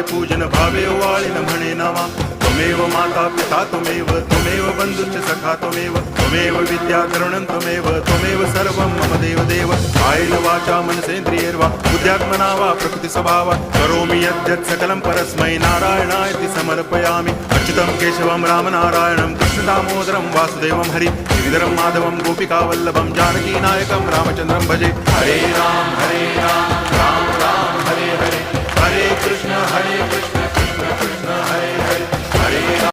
तुझे पूजन भावे वाळीन म्हणे नावा त्वमेव माता पिता त्वमेव बंधुश्च सखा त्वमेव विद्या करुणं त्वमेव सर्वं मम देव कायेन वाचा मनसेन्द्रियैर्वा बुद्ध्यात्मना वा प्रकृति स्वभावात् करोमि यद्यत् सकलं परस्मै नारायणायति समर्पयामि अच्युतं केशवं रामनारायणं कृष्णदामोदरं वासुदेवं हरि गिरिधरं माधवं गोपिकावल्लभं जानकीनायकं रामचन्द्रं भजे हरे राम राम राम हरे हरे हरे कृष्ण